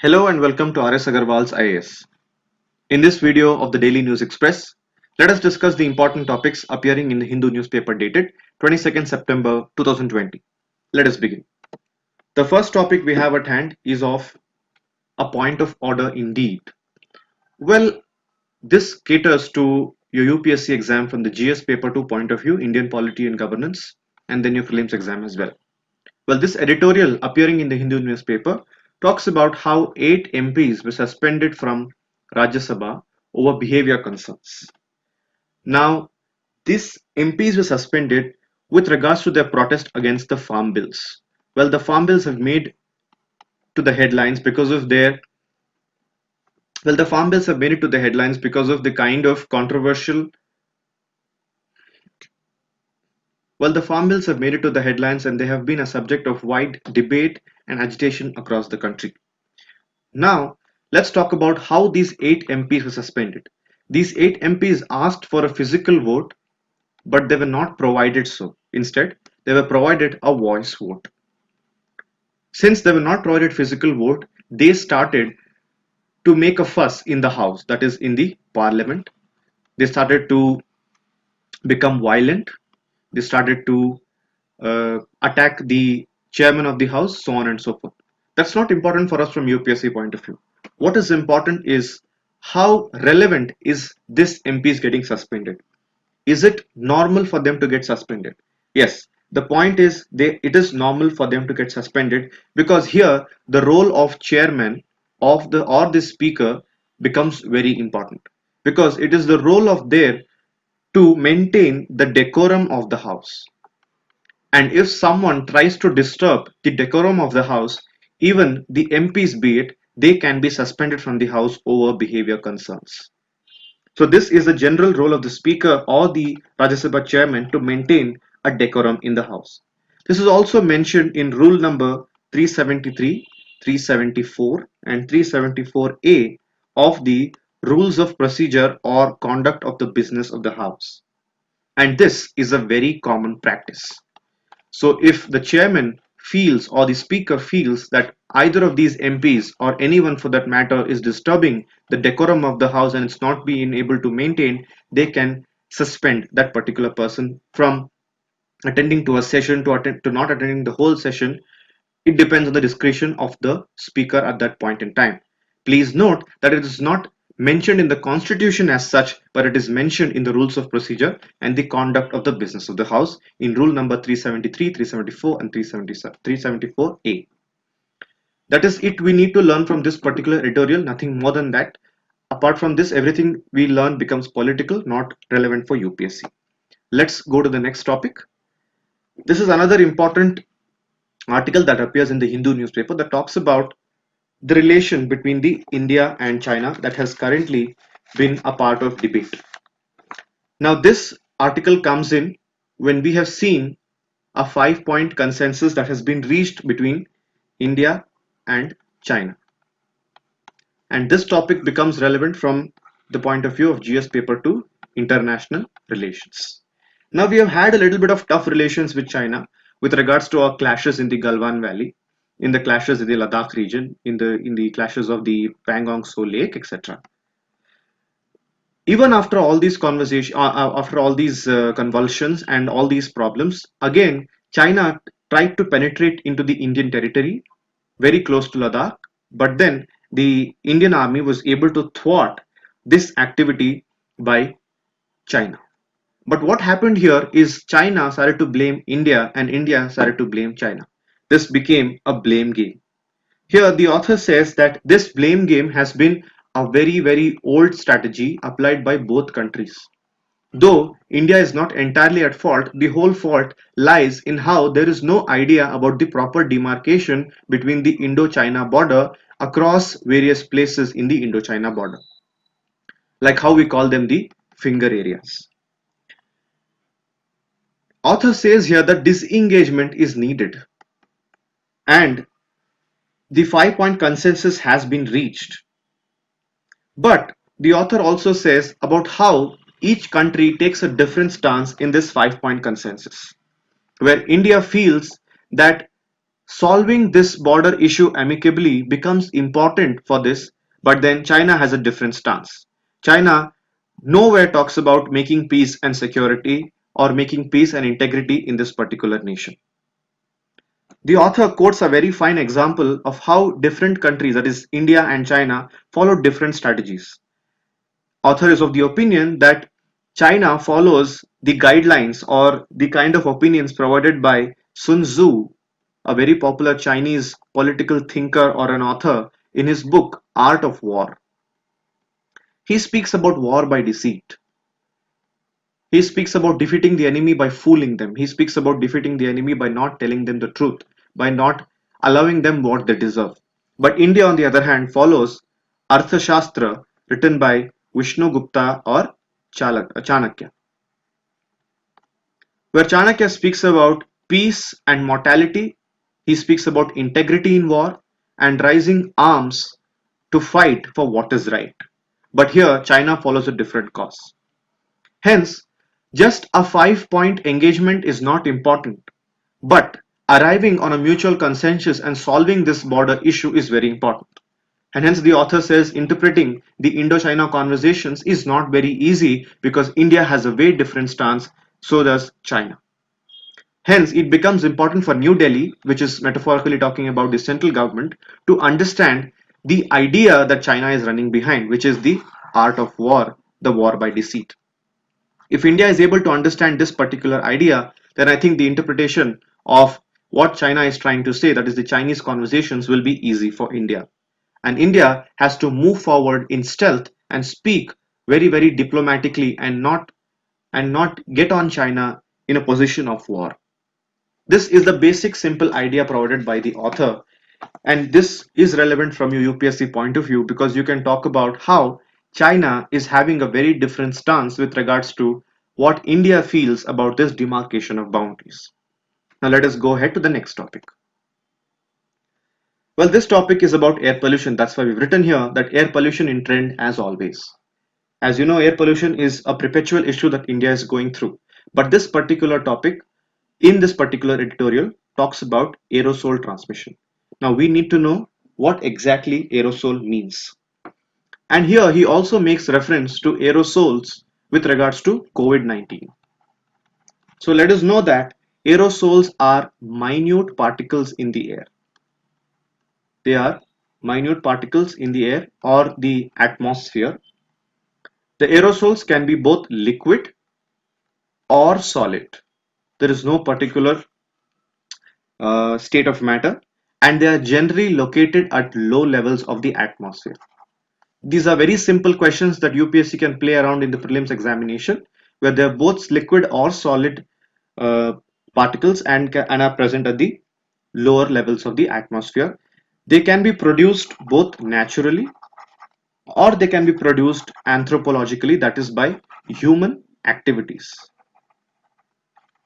Hello and welcome to RS Agarwal's IAS. In this video of the Daily News Express, let us discuss the important topics appearing in the Hindu newspaper dated 22nd September 2020. Let us begin. The first topic we have at hand is of a point of order indeed. Well, this caters to your UPSC exam from the GS paper 2 point of view, Indian polity and governance, and then your prelims exam as well. Well, this editorial appearing in the Hindu newspaper talks about how 8 MPs were suspended from Rajya Sabha over behavior concerns. Now, these MPs were suspended with regards to their protest against the farm bills. Well, the farm bills have made to the headlines because of their the farm bills have made it to the headlines because of the kind of controversial the farm bills have made it to the headlines and they have been a subject of wide debate and agitation across the country. Now, let's talk about how these 8 MPs were suspended. These 8 MPs asked for a physical vote, but they were not provided so. Instead, they were provided a voice vote. Since they were not provided physical vote, they started to make a fuss in the house, that is in the parliament. They started to become violent. They started to attack the chairman of the house, so on and so forth. That's not important for us from UPSC point of view. What is important is how relevant is this MPs getting suspended? Is it normal for them to get suspended? Yes, the point is it is normal for them to get suspended because here the role of chairman of the speaker becomes very important because it is the role of there to maintain the decorum of the house. And if someone tries to disturb the decorum of the house, even the MPs be it, they can be suspended from the house over behavior concerns. So this is the general role of the speaker or the Rajya Sabha chairman to maintain a decorum in the house. This is also mentioned in rule number 373, 374 and 374A of the rules of procedure or conduct of the business of the house. And this is a very common practice. So if the chairman feels or the speaker feels that either of these MPs or anyone for that matter is disturbing the decorum of the house and it's not being able to maintain, they can suspend that particular person from attending to a session to not attending the whole session. It depends on the discretion of the speaker at that point in time. Please note that it is not mentioned in the constitution as such, but it is mentioned in the rules of procedure and the conduct of the business of the house in rule number 373, 374 and 374A. That is it we need to learn from this particular editorial, nothing more than that. Apart from this, everything we learn becomes political, not relevant for UPSC. Let's go to the next topic. This is another important article that appears in the Hindu newspaper that talks about the relation between the India and China that has currently been a part of debate. Now this article comes in when we have seen a 5-point consensus that has been reached between India and China. And this topic becomes relevant from the point of view of GS paper 2, international relations. Now we have had a little bit of tough relations with China with regards to our clashes in the Galwan Valley, in the clashes in the Ladakh region, in the clashes of the Pangong Tso Lake, etc. Even after all these conversations, after all these convulsions and all these problems, again China tried to penetrate into the Indian territory, very close to Ladakh, but then the Indian army was able to thwart this activity by China. But what happened here is China started to blame India and India started to blame China. This became a blame game. Here the author says that this blame game has been a very old strategy applied by both countries. Though India is not entirely at fault, the whole fault lies in how there is no idea about the proper demarcation between the Indo-China border across various places in the Indo-China border. Like how we call them the finger areas. Author says here that disengagement is needed and the 5-point consensus has been reached. But the author also says about how each country takes a different stance in this 5-point consensus, where India feels that Solving this border issue amicably becomes important for this, but then China has a different stance. China nowhere talks about making peace and security or making peace and integrity in this particular nation. The author quotes a very fine example of how different countries, that is India and China, follow different strategies. Author is of the opinion that China follows the guidelines or the kind of opinions provided by Sun Tzu, a very popular Chinese political thinker or an author, in his book Art of War. He speaks about war by deceit. He speaks about defeating the enemy by fooling them. He speaks about defeating the enemy by not telling them the truth, by not allowing them what they deserve. But India, on the other hand, follows Arthashastra written by Vishnu Gupta or Chanakya, where Chanakya speaks about peace and mortality. He speaks about integrity in war and rising arms to fight for what is right. But here, China follows a different course. Hence, just a 5 point engagement is not important, but arriving on a mutual consensus and solving this border issue is very important. And hence, the author says interpreting the Indo-China conversations is not very easy because India has a very different stance, so does China. Hence, it becomes important for New Delhi, which is metaphorically talking about the central government, to understand the idea that China is running behind, which is the art of war, the war by deceit. If India is able to understand this particular idea, then I think the interpretation of what China is trying to say, that is the Chinese conversations, will be easy for India. And India has to move forward in stealth and speak very, very diplomatically and not get on China in a position of war. This is the basic simple idea provided by the author, and this is relevant from your UPSC point of view because you can talk about how China is having a very different stance with regards to what India feels about this demarcation of boundaries. Now let us go ahead to the next topic. Well, this topic is about air pollution. That's why we've written here that air pollution in trend as always. As you know, air pollution is a perpetual issue that India is going through. But this particular topic in this particular editorial talks about aerosol transmission. Now we need to know what exactly aerosol means. And here he also makes reference to aerosols with regards to COVID-19. So let us know that aerosols are minute particles in the air. They are minute particles in the air or the atmosphere. The aerosols can be both liquid or solid. There is no particular state of matter, and they are generally located at low levels of the atmosphere. These are very simple questions that UPSC can play around in the prelims examination, where they are both liquid or solid uh, particles and are present at the lower levels of the atmosphere. They can be produced both naturally or they can be produced anthropologically, that is by human activities.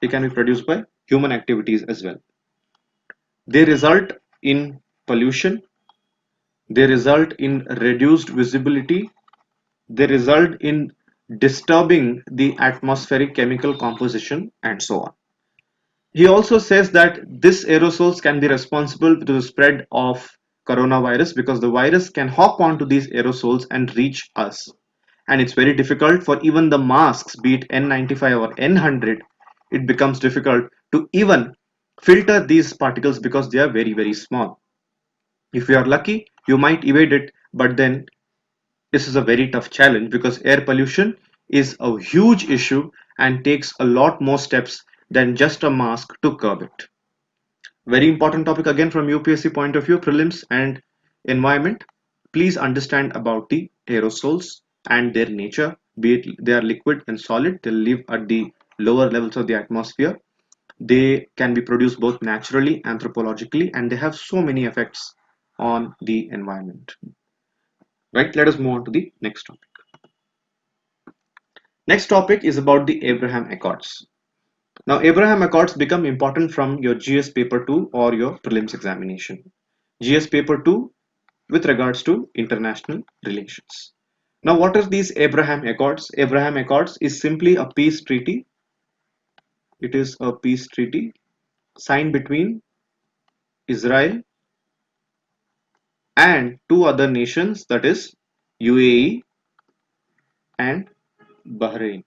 They can be produced by human activities as well. They result in pollution, they result in reduced visibility, they result in disturbing the atmospheric chemical composition, and so on. He also says that these aerosols can be responsible to the spread of coronavirus because the virus can hop onto these aerosols and reach us. And it's very difficult for even the masks, be it N95 or N100, it becomes difficult to even filter these particles because they are very, very small. If you are lucky, you might evade it, but then this is a very tough challenge because air pollution is a huge issue and takes a lot more steps than just a mask to curb it. Very important topic again from UPSC point of view, prelims and environment. Please understand about the aerosols and their nature, be it they are liquid and solid, they live at the lower levels of the atmosphere. They can be produced both naturally, anthropologically, and they have so many effects on the environment. Right, let us move on to the next topic. Next topic is about the Abraham Accords. Now, Abraham Accords become important from your GS paper 2 or your prelims examination. GS paper 2 with regards to international relations. Now, what are these Abraham Accords? Abraham Accords is simply a peace treaty. It is a peace treaty signed between Israel and two other nations, that is UAE and Bahrain.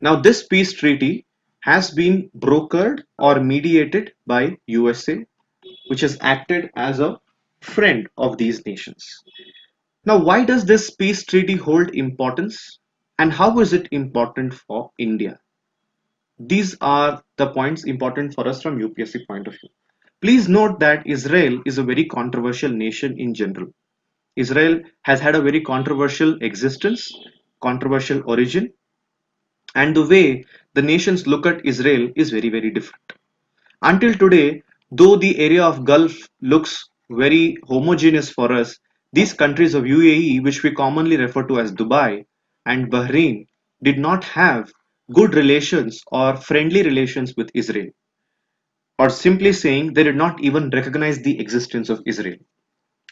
Now, this peace treaty has been brokered or mediated by USA, which has acted as a friend of these nations. Now, why does this peace treaty hold importance and how is it important for India? These are the points important for us from UPSC point of view. Please note that Israel is a very controversial nation in general. Israel has had a very controversial existence, controversial origin, and the way the nations look at Israel is very, very different. Until today, though the area of Gulf looks very homogeneous for us, these countries of UAE, which we commonly refer to as Dubai and Bahrain, did not have good relations or friendly relations with Israel, or simply saying they did not even recognize the existence of Israel.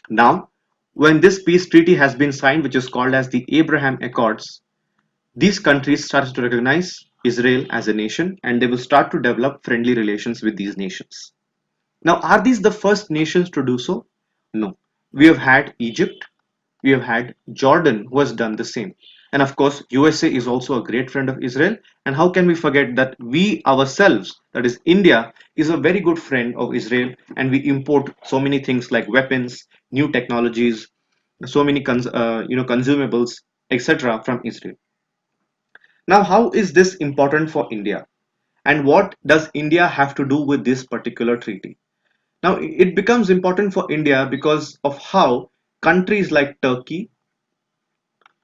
Now, when this peace treaty has been signed, which is called as the Abraham Accords, these countries start to recognize Israel as a nation and they will start to develop friendly relations with these nations. Now, are these the first nations to do so? No. We have had Egypt, we have had Jordan who has done the same. And of course, USA is also a great friend of Israel. And how can we forget that we ourselves, that is India, is a very good friend of Israel and we import so many things like weapons, new technologies, so many consumables, etc. from Israel. Now, how is this important for India? And what does India have to do with this particular treaty? Now, it becomes important for India because of how countries like Turkey,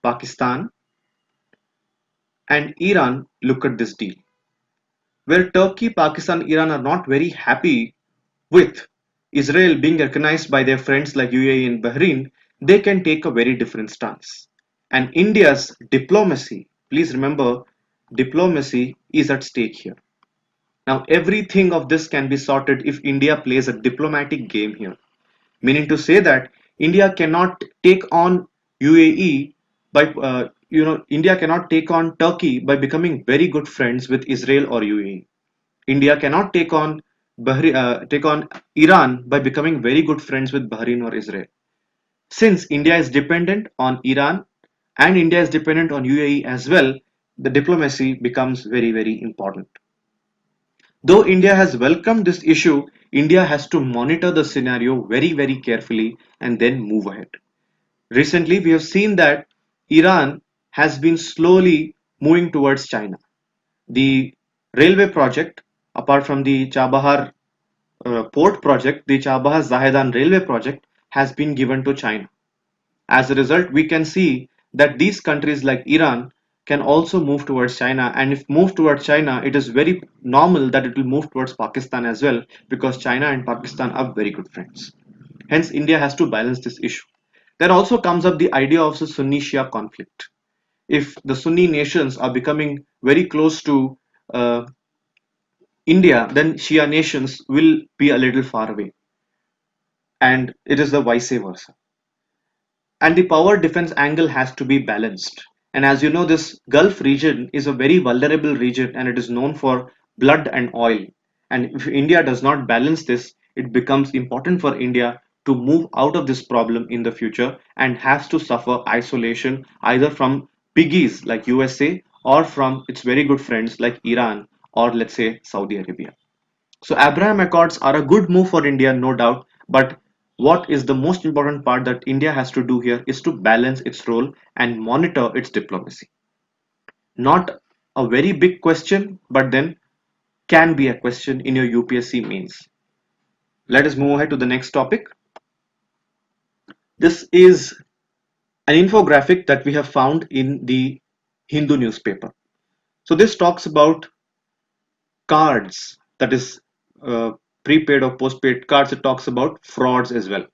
Pakistan, and Iran look at this deal. Where Turkey, Pakistan, Iran are not very happy with Israel being recognized by their friends like UAE and Bahrain, they can take a very different stance. And India's diplomacy, please remember, diplomacy is at stake here. Now, everything of this can be sorted if India plays a diplomatic game here. Meaning to say that India cannot take on UAE by India cannot take on Turkey by becoming very good friends with Israel or UAE. India cannot take on Iran by becoming very good friends with Bahrain or Israel. Since India is dependent on Iran and India is dependent on UAE as well, the diplomacy becomes very, very important. Though India has welcomed this issue, India has to monitor the scenario very, very carefully and then move ahead. Recently, we have seen that Iran has been slowly moving towards China. The railway project, apart from the Chabahar port project, the Chabahar Zahedan railway project has been given to China. As a result, we can see that these countries like Iran can also move towards China, and if move towards China, it is very normal that it will move towards Pakistan as well because China and Pakistan are very good friends. Hence, India has to balance this issue. There also comes up the idea of the Sunni Shia conflict. If the Sunni nations are becoming very close to uh, India, then Shia nations will be a little far away, and it is the vice versa. And the power defense angle has to be balanced. And as you know, this Gulf region is a very vulnerable region and it is known for blood and oil. And if India does not balance this, it becomes important for India to move out of this problem in the future and has to suffer isolation either from biggies like USA or from its very good friends like Iran or let's say Saudi Arabia. So Abraham Accords are a good move for India, no doubt, but what is the most important part that India has to do here is to balance its role and monitor its diplomacy. Not a very big question, but then can be a question in your UPSC mains. Let us move ahead to the next topic. This is an infographic that we have found in the Hindu newspaper. So this talks about cards, that is prepaid or postpaid cards. It talks about frauds as well.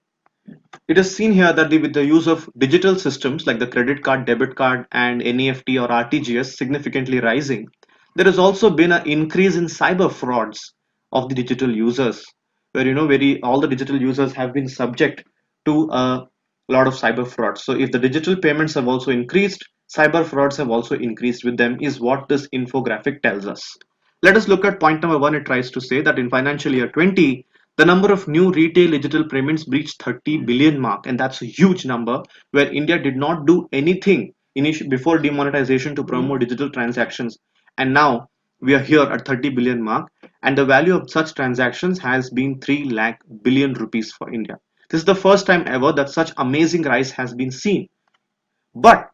It is seen here that with the use of digital systems like the credit card, debit card, and NEFT or RTGS significantly rising, there has also been an increase in cyber frauds of the digital users, where very all the digital users have been subject to a lot of cyber frauds. So if the digital payments have also increased, cyber frauds have also increased with them, is what this infographic tells us. Let us look at point number one. It tries to say that in financial year 20, the number of new retail digital payments breached 30 billion mark, and that's a huge number where India did not do anything before demonetization to promote digital transactions, and now we are here at 30 billion mark, and the value of such transactions has been 3 lakh billion rupees for India. This is the first time ever that such amazing rise has been seen. But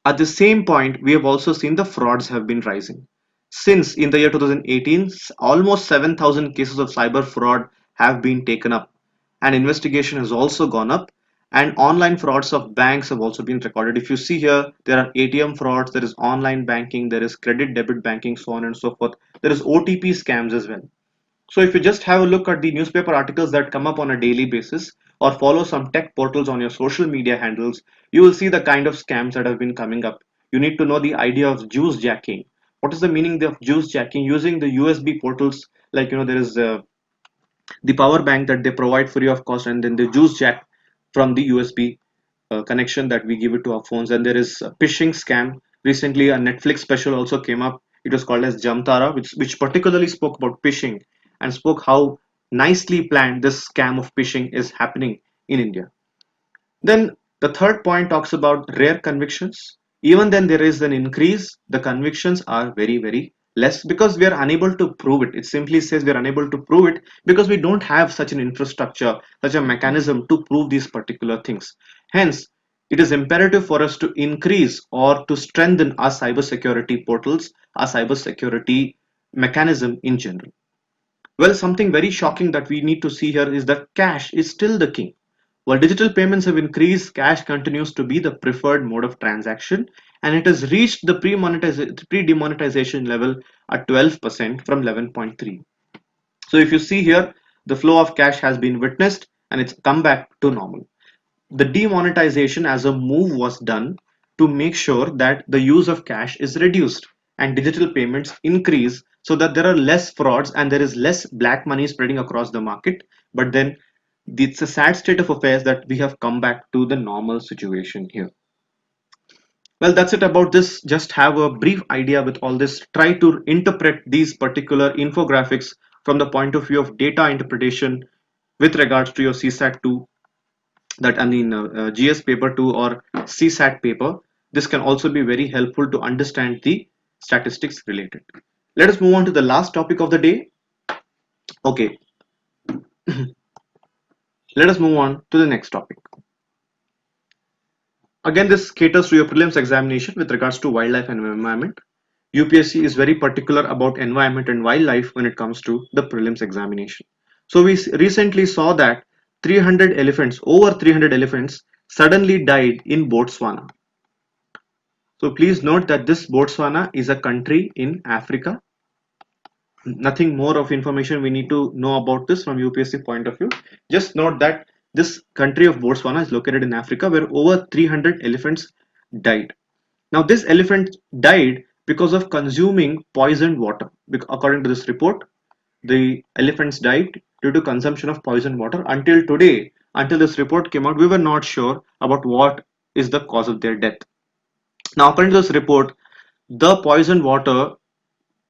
at the same point, we have also seen the frauds have been rising. Since in the year 2018, almost 7,000 cases of cyber fraud have been taken up, and investigation has also gone up, and online frauds of banks have also been recorded. If you see here, there are ATM frauds, there is online banking, there is credit debit banking, so on and so forth. There is OTP scams as well. So if you just have a look at the newspaper articles that come up on a daily basis or follow some tech portals on your social media handles, you will see the kind of scams that have been coming up. You need to know the idea of juice jacking. What is the meaning of juice jacking? Using the USB portals, like there is the power bank that they provide free of cost, and then the juice jack from the USB connection that we give it to our phones. And there is a phishing scam. Recently, a Netflix special also came up. It was called as Jamtara, which particularly spoke about phishing and spoke how nicely planned this scam of phishing is happening in India. Then the third point talks about rare convictions. Even then there is an increase, the convictions are very, very less because we are unable to prove it. It simply says we are unable to prove it because we don't have such an infrastructure, such a mechanism to prove these particular things. Hence, it is imperative for us to increase or to strengthen our cybersecurity portals, our cybersecurity mechanism in general. Well, something very shocking that we need to see here is that cash is still the king. While digital payments have increased, cash continues to be the preferred mode of transaction, and it has reached the pre-demonetization level at 12% from 11.3. So if you see here, the flow of cash has been witnessed and it's come back to normal. The demonetization as a move was done to make sure that the use of cash is reduced and digital payments increase so that there are less frauds and there is less black money spreading across the market. But then it's a sad state of affairs that we have come back to the normal situation here. Well, that's it about this. Just have a brief idea with all this. Try to interpret these particular infographics from the point of view of data interpretation with regards to your CSAT 2, that I mean GS paper 2 or CSAT paper. This can also be very helpful to understand the statistics related. Let us move on to the last topic of the day. Okay, let us move on to the next topic. Again, this caters to your prelims examination with regards to wildlife and environment. UPSC is very particular about environment and wildlife when it comes to the prelims examination. So we recently saw that 300 elephants, over 300 elephants, suddenly died in Botswana. So please note that this Botswana is a country in Africa. Nothing more of information we need to know about this from UPSC point of view. Just note that this country of Botswana is located in Africa where over 300 elephants died. Now this elephant died because of consuming poisoned water. According to this report, the elephants died due to consumption of poisoned water. Until today, until this report came out, we were not sure about what is the cause of their death. Now according to this report, the poisoned water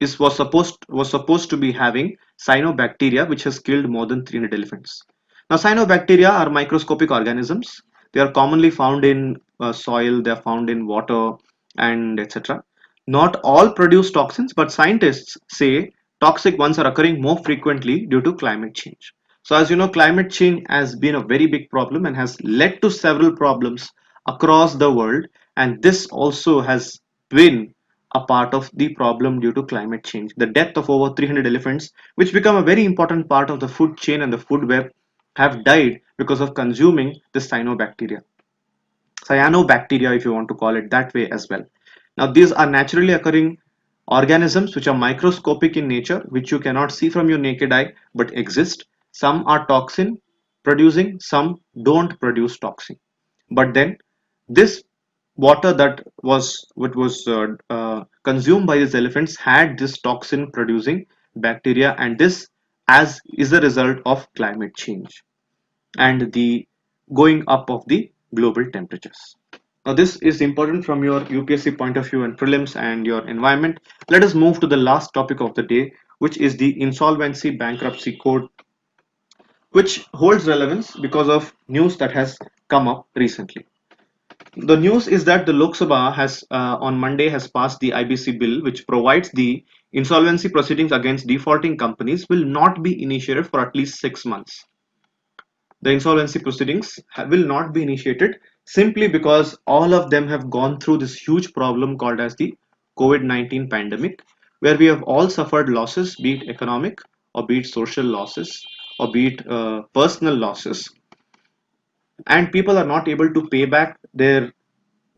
was supposed to be having cyanobacteria, which has killed more than 300 elephants. Now cyanobacteria are microscopic organisms. They are commonly found in soil, they are found in water, and etc. Not all produce toxins, but scientists say toxic ones are occurring more frequently due to climate change. So as you know, climate change has been a very big problem and has led to several problems across the world, and this also has been a part of the problem due to climate change. The death of over 300 elephants, which become a very important part of the food chain and the food web, have died because of consuming the cyanobacteria, if you want to call it that way as well. Now, these are naturally occurring organisms which are microscopic in nature, which you cannot see from your naked eye but exist. Some are toxin producing, some don't produce toxin. But then this water that was what was consumed by these elephants had this toxin producing bacteria, and this as is a result of climate change and the going up of the global temperatures. Now, this is important from your UPSC point of view and prelims and your environment. Let us move to the last topic of the day, which is the Insolvency Bankruptcy Code, which holds relevance because of news that has come up recently. The news is that the Lok Sabha has on Monday has passed the IBC bill, which provides the insolvency proceedings against defaulting companies will not be initiated for at least 6 months. The insolvency proceedings will not be initiated simply because all of them have gone through this huge problem called as the COVID-19 pandemic, where we have all suffered losses, be it economic or be it social losses or be it personal losses, and people are not able to pay back their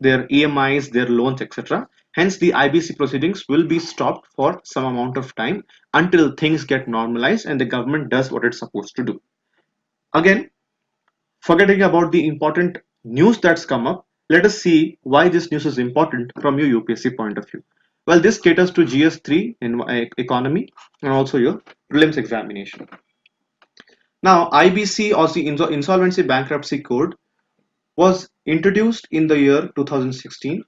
EMIs, their loans, etc. Hence, the IBC proceedings will be stopped for some amount of time until things get normalized and the government does what it's supposed to do. Again, forgetting about the important news that's come up, let us see why this news is important from your UPSC point of view. Well, this caters to GS3 in economy and also your prelims examination. Now, IBC or the Insolvency Bankruptcy Code was introduced in the year 2016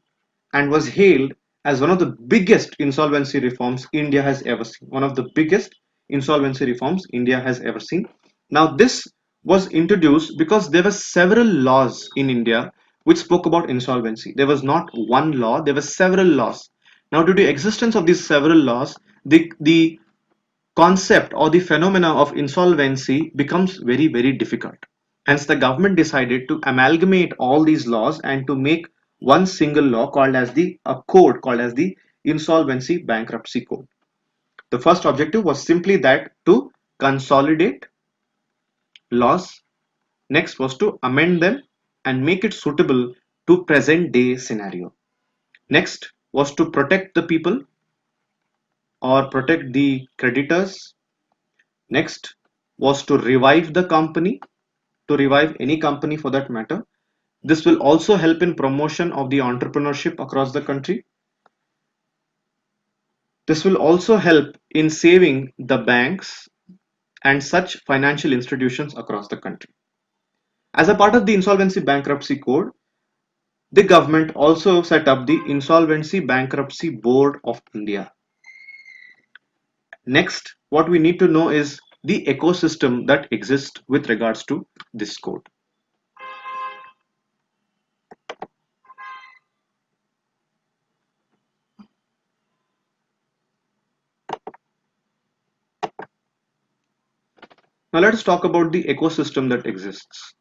and was hailed as one of the biggest insolvency reforms India has ever seen. One of the biggest insolvency reforms India has ever seen. Now, this was introduced because there were several laws in India which spoke about insolvency. There was not one law, there were several laws. Now, due to the existence of these several laws, the concept or the phenomena of insolvency becomes very difficult. Hence, the government decided to amalgamate all these laws and to make one single law called as a code called as the Insolvency Bankruptcy Code. The first objective was simply that to consolidate laws. Next was to amend them and make it suitable to present day scenario. Next was to protect the people or protect the creditors. Next was to revive the company, to revive any company for that matter. This will also help in promotion of the entrepreneurship across the country. This will also help in saving the banks and such financial institutions across the country. As a part of the Insolvency Bankruptcy Code, the government also set up the Insolvency Bankruptcy Board of India. Next, what we need to know is the ecosystem that exists with regards to this code. Now let us talk about the ecosystem that exists.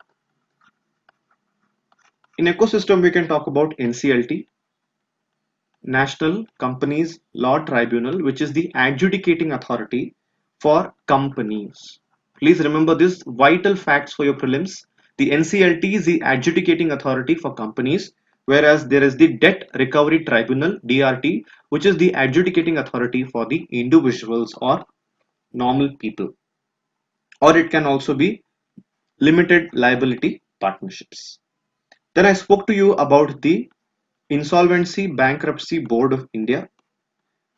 In ecosystem, we can talk about NCLT, National Companies Law Tribunal, which is the adjudicating authority for companies. Please remember this vital facts for your prelims. The NCLT is the adjudicating authority for companies, whereas there is the Debt Recovery Tribunal, DRT, which is the adjudicating authority for the individuals or normal people. Or it can also be limited liability partnerships. Then I spoke to you about the Insolvency Bankruptcy Board of India.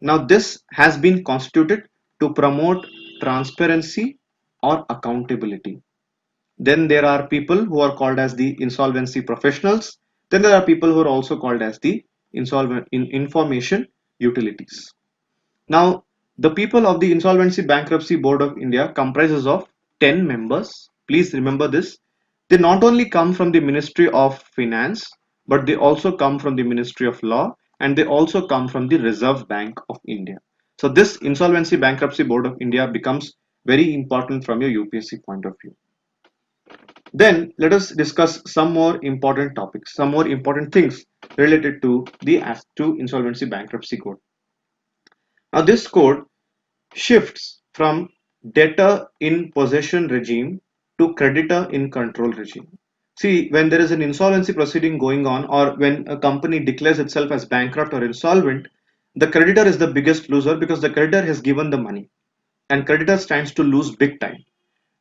Now, this has been constituted to promote transparency or accountability. Then there are people who are called as the insolvency professionals. Then there are people who are also called as the information utilities. Now, the people of the Insolvency Bankruptcy Board of India comprises of 10 members. Please remember this. They not only come from the Ministry of Finance, but they also come from the Ministry of Law and they also come from the Reserve Bank of India. So this Insolvency Bankruptcy Board of India becomes very important from your UPSC point of view. Then let us discuss some more important topics, some more important things related to the Insolvency Bankruptcy Code. Now this code shifts from debtor in possession regime to creditor in control regime. See, when there is an insolvency proceeding going on or when a company declares itself as bankrupt or insolvent, the creditor is the biggest loser because the creditor has given the money and creditor stands to lose big time.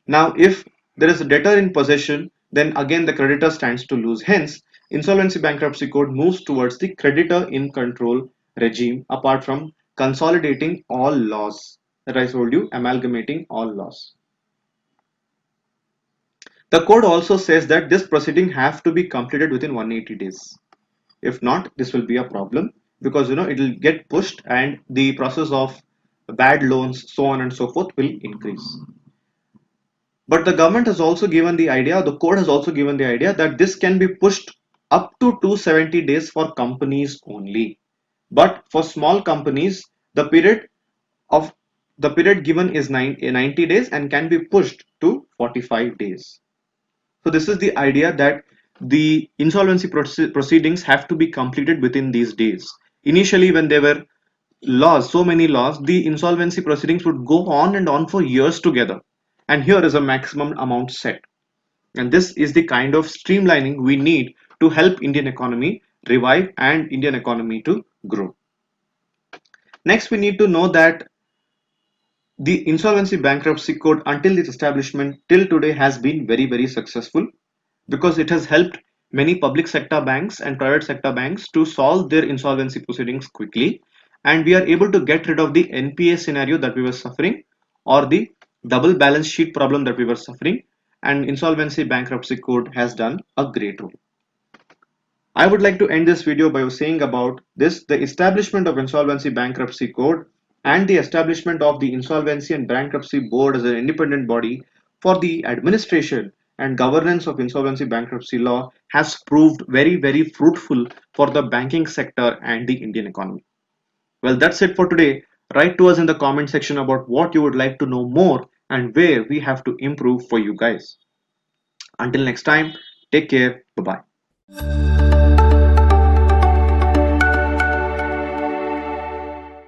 Now, if there is a debtor in possession, then again the creditor stands to lose. Hence, Insolvency Bankruptcy Code moves towards the creditor in control regime apart from consolidating all laws that I told you, amalgamating all laws. The code also says that this proceeding have to be completed within 180 days. If not, this will be a problem because it will get pushed and the process of bad loans, so on and so forth, will increase. But the government has also given the idea, the code has also given the idea that this can be pushed up to 270 days for companies only. But for small companies, the of period given is 90 days and can be pushed to 45 days. So this is the idea that the insolvency proceedings have to be completed within these days. Initially, when there were laws, so many laws, the insolvency proceedings would go on and on for years together. And here is a maximum amount set. And this is the kind of streamlining we need to help Indian economy revive and Indian economy to grow. Next, we need to know that the insolvency bankruptcy code until its establishment till today has been very successful because it has helped many public sector banks and private sector banks to solve their insolvency proceedings quickly, and we are able to get rid of the NPA scenario that we were suffering or the double balance sheet problem that we were suffering, and insolvency bankruptcy code has done a great role. I would like to end this video by saying about this: the establishment of insolvency bankruptcy code and the establishment of the insolvency and bankruptcy board as an independent body for the administration and governance of insolvency bankruptcy law has proved very fruitful for the banking sector and the Indian economy. Well, that's it for today. Write to us in the comment section about what you would like to know more and where we have to improve for you guys. Until next time, take care. Bye bye.